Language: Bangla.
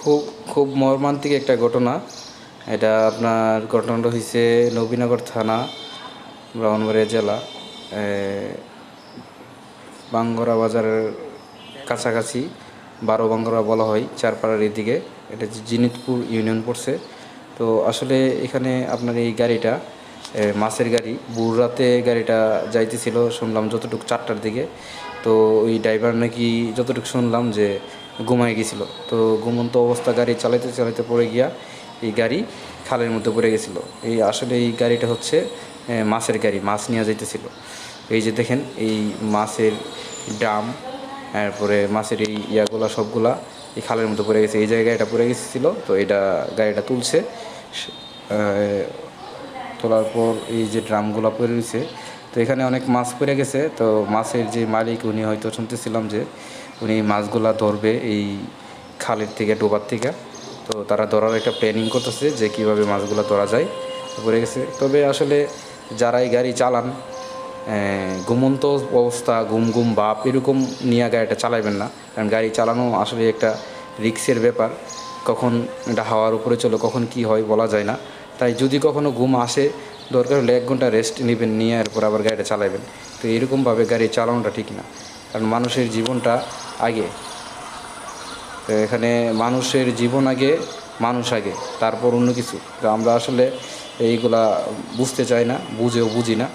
খুব খুব মর্মান্তিক একটা ঘটনা। এটা আপনার ঘটনাটা হয়েছে নবীনগর থানা, ব্রাহ্মণবাড়িয়া জেলা, বাঙ্গরা বাজারের কাছাকাছি, 12 বাঙ্গরা বলা হয় চারপাড়ার এদিকে। এটা জিনিতপুর ইউনিয়ন পড়ছে। তো আসলে এখানে আপনার এই গাড়িটা মাছের গাড়ি, ভোর রাতে গাড়িটা যাইতেছিল শুনলাম যতটুকু 4টার দিকে। তো ওই ড্রাইভার নাকি যতটুকু শুনলাম যে ঘুমায় গেছিল। তো ঘুমন্ত অবস্থা গাড়ি চালাইতে চালাইতে পড়ে গিয়া এই গাড়ি খালের মধ্যে পড়ে গেছিলো। আসলে এই গাড়িটা হচ্ছে মাছের গাড়ি, মাছ নিয়ে যাইতেছিল। এই যে দেখেন এই মাছের ড্রাম, তারপরে মাছের এই ইয়াগুলা সবগুলা এই খালের মধ্যে পড়ে গেছে। এই জায়গায় এটা পড়ে গেছিলো। তো এটা গাড়িটা তুলছে, তোলার পর এই যে ড্রামগুলো পড়ে রয়েছে, তো এখানে অনেক মাছ পড়ে গেছে। তো মাছের যে মালিক উনি হয়তো শুনতেছিলাম যে উনি মাছগুলা ধরবে এই খালের থেকে, ডোবার থেকে। তো তারা ধরার একটা প্ল্যানিং করতেছে যে কীভাবে মাছগুলো ধরা যায়, পড়ে গেছে। তবে আসলে যারা এই গাড়ি চালান, ঘুমন্ত অবস্থা, ঘুম ভাব এরকম নিয়ে গাড়িটা চালাবেন না। কারণ গাড়ি চালানো আসলে একটা রিস্কের ব্যাপার। কখন এটা হাওয়ার উপরে চলে, কখন কি হয় বলা যায় না। তাই যদি কখনও ঘুম আসে, দরকার হলে 1 ঘন্টা রেস্ট নেবেন, নিয়ে এরপর আবার গাড়িটা চালাবেন। তো এরকমভাবে গাড়ি চালানোটা ঠিক না, কারণ মানুষের জীবনটা আগে। তো এখানে মানুষের জীবন আগে, মানুষ আগে, তারপর অন্য কিছু। তো আমরা আসলে এইগুলা বুঝতে চাই না, বুঝি না।